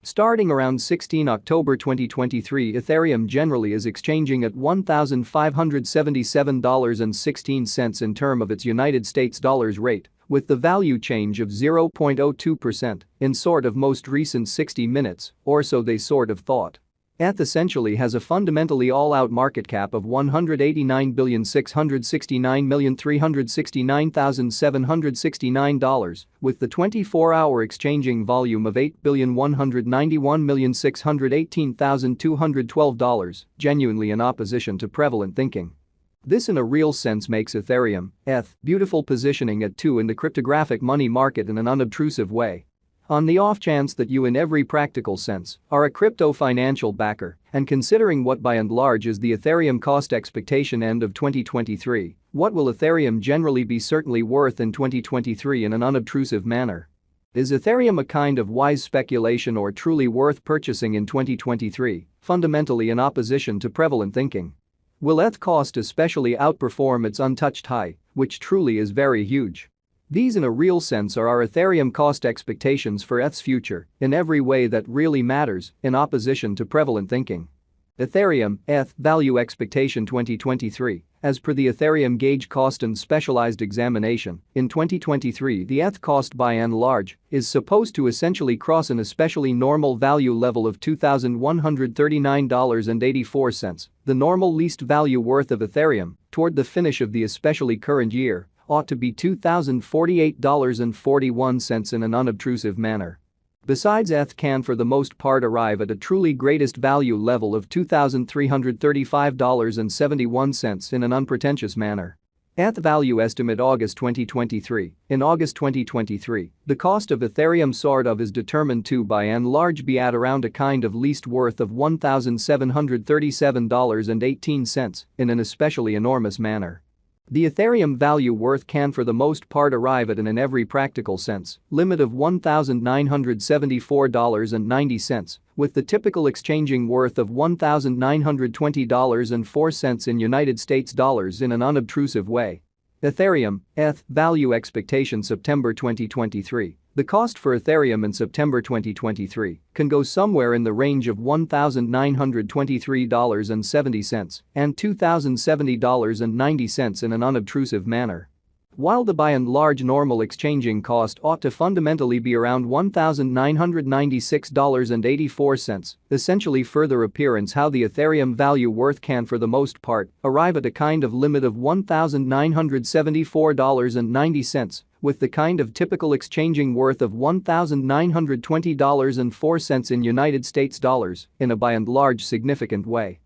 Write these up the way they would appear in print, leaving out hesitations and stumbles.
Starting around 16 October 2023, Ethereum generally is exchanging at $1,577.16 in term of its United States dollars rate, with the value change of 0.02% in sort of most recent 60 minutes, or so they sort of thought. ETH essentially has a fundamentally all-out market cap of $189,669,369,769, with the 24-hour exchanging volume of $8,191,618,212, genuinely in opposition to prevalent thinking. This in a real sense makes Ethereum, ETH, beautiful positioning at 2 in the cryptographic money market in an unobtrusive way. On the off chance that you in every practical sense are a crypto financial backer, and considering what by and large is the Ethereum cost expectation end of 2023, what will Ethereum generally be certainly worth in 2023 in an unobtrusive manner? Is Ethereum a kind of wise speculation or truly worth purchasing in 2023, fundamentally in opposition to prevalent thinking? Will ETH cost especially outperform its untouched high, which truly is very huge? These in a real sense are our Ethereum cost expectations for ETH's future in every way that really matters in opposition to prevalent thinking. Ethereum, ETH, value expectation 2023. As per the Ethereum gauge cost and specialized examination, in 2023 the ETH cost by and large is supposed to essentially cross an especially normal value level of $2,139.84, the normal least value worth of Ethereum, toward the finish of the especially current year ought to be $2,048.41 in an unobtrusive manner. Besides, ETH can for the most part arrive at a truly greatest value level of $2,335.71 in an unpretentious manner. ETH value estimate August 2023. In August 2023, the cost of Ethereum sort of is determined to by and large be at around a kind of least worth of $1,737.18 in an especially enormous manner. The Ethereum value worth can for the most part arrive at an in every practical sense limit of $1,974.90, with the typical exchanging worth of $1,920.04 in United States dollars in an unobtrusive way. Ethereum, ETH, value expectation September 2023. The cost for Ethereum in September 2023 can go somewhere in the range of $1,923.70 and $2,070.90 in an unobtrusive manner. While the by and large normal exchanging cost ought to fundamentally be around $1,996.84, essentially further appearance how the Ethereum value worth can for the most part arrive at a kind of limit of $1,974.90, with the kind of typical exchanging worth of $1,920.04 in United States dollars in a by and large significant way.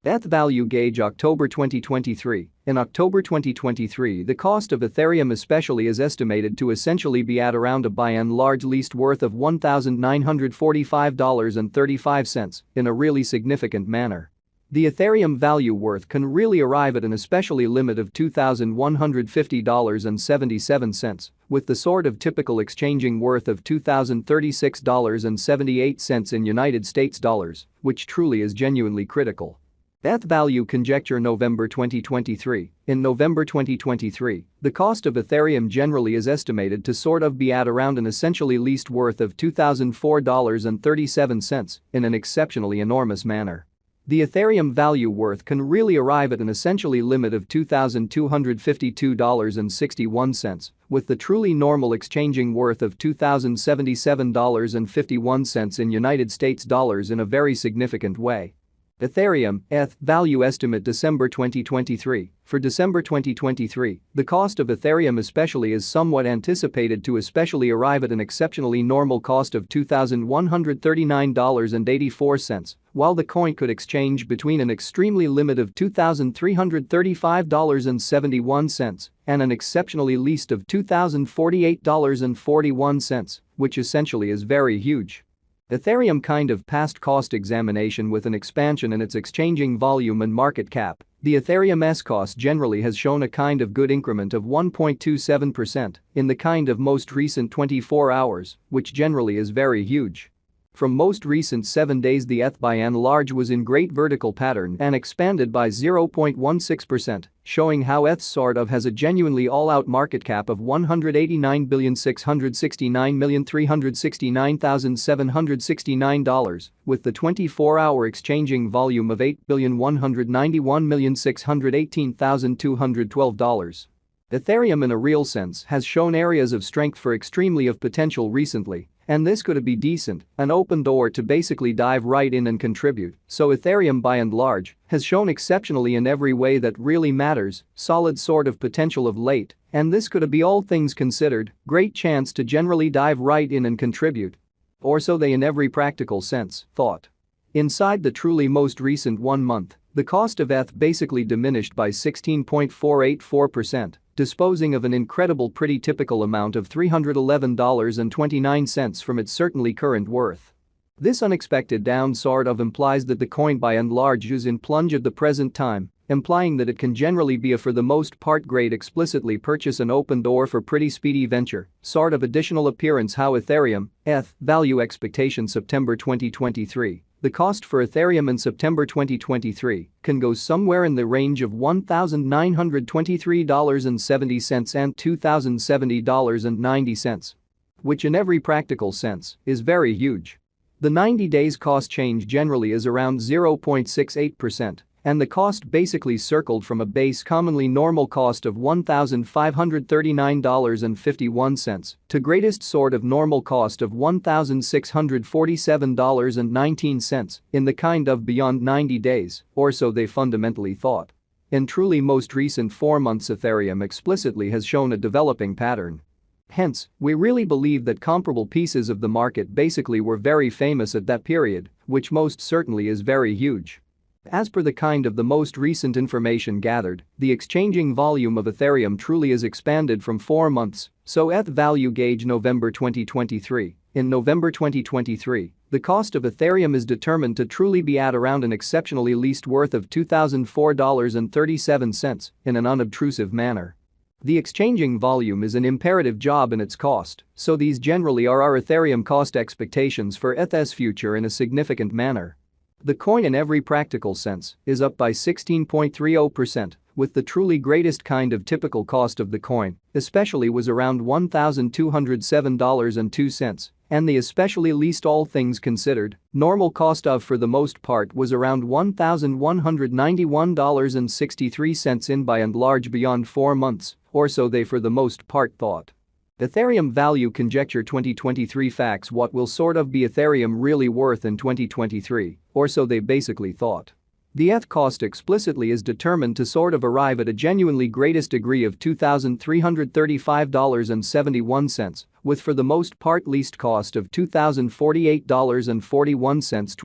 ETH value gauge October 2023. In October 2023, the cost of Ethereum especially is estimated to essentially be at around a by and large least worth of $1,945.35 in a really significant manner. The Ethereum value worth can really arrive at an especially limit of $2,150.77, with the sort of typical exchanging worth of $2,036.78 in United States dollars, which truly is genuinely critical. ETH value conjecture November 2023. In November 2023, the cost of Ethereum generally is estimated to sort of be at around an essentially least worth of $2,004.37 in an exceptionally enormous manner. The Ethereum value worth can really arrive at an essentially limit of $2,252.61, with the truly normal exchanging worth of $2,077.51 in United States dollars in a very significant way. Ethereum, ETH, value estimate December 2023. For December 2023, the cost of Ethereum especially is somewhat anticipated to especially arrive at an exceptionally normal cost of $2,139.84, while the coin could exchange between an extremely limit of $2,335.71 and an exceptionally least of $2,048.41, which essentially is very huge. Ethereum kind of past cost examination with an expansion in its exchanging volume and market cap, the Ethereum's cost generally has shown a kind of good increment of 1.27% in the kind of most recent 24 hours, which generally is very huge. From most recent 7 days, the ETH by and large was in great vertical pattern and expanded by 0.16%, showing how ETH sort of has a genuinely all-out market cap of $189,669,369,769, with the 24-hour exchanging volume of $8,191,618,212. Ethereum in a real sense has shown areas of strength for extremely of potential recently, and this could be decent, an open door to basically dive right in and contribute. So Ethereum by and large has shown exceptionally in every way that really matters, solid sort of potential of late, and this could be all things considered, great chance to generally dive right in and contribute. Or so they in every practical sense thought. Inside the truly most recent 1 month, the cost of ETH basically diminished by 16.484%, disposing of an incredible pretty typical amount of $311.29 from its certainly current worth. This unexpected down sort of implies that the coin by and large is in plunge at the present time, implying that it can generally be a for the most part great explicitly purchase an open door for pretty speedy venture, sort of additional appearance how Ethereum, ETH, value expectation September 2023. The cost for Ethereum in September 2023 can go somewhere in the range of $1,923.70 and $2,070.90, which in every practical sense is very huge. The 90 days cost change generally is around 0.68%, and the cost basically circled from a base commonly normal cost of $1,539.51 to greatest sort of normal cost of $1,647.19 in the kind of beyond 90 days, or so they fundamentally thought. In truly most recent 4 months, Ethereum explicitly has shown a developing pattern. Hence, we really believe that comparable pieces of the market basically were very famous at that period, which most certainly is very huge. As per the kind of the most recent information gathered, the exchanging volume of Ethereum truly is expanded from 4 months, so ETH value gauge November 2023. In November 2023, the cost of Ethereum is determined to truly be at around an exceptionally least worth of $2,004.37 in an unobtrusive manner. The exchanging volume is an imperative job in its cost, so these generally are our Ethereum cost expectations for ETH's future in a significant manner. The coin in every practical sense is up by 16.30%, with the truly greatest kind of typical cost of the coin especially was around $1,207.02, and the especially least all things considered, normal cost of for the most part was around $1,191.63 in by and large beyond 4 months, or so they for the most part thought. Ethereum value conjecture 2023 facts what will sort of be Ethereum really worth in 2023, or so they basically thought. The ETH cost explicitly is determined to sort of arrive at a genuinely greatest degree of $2,335.71, with for the most part least cost of $2,048.41.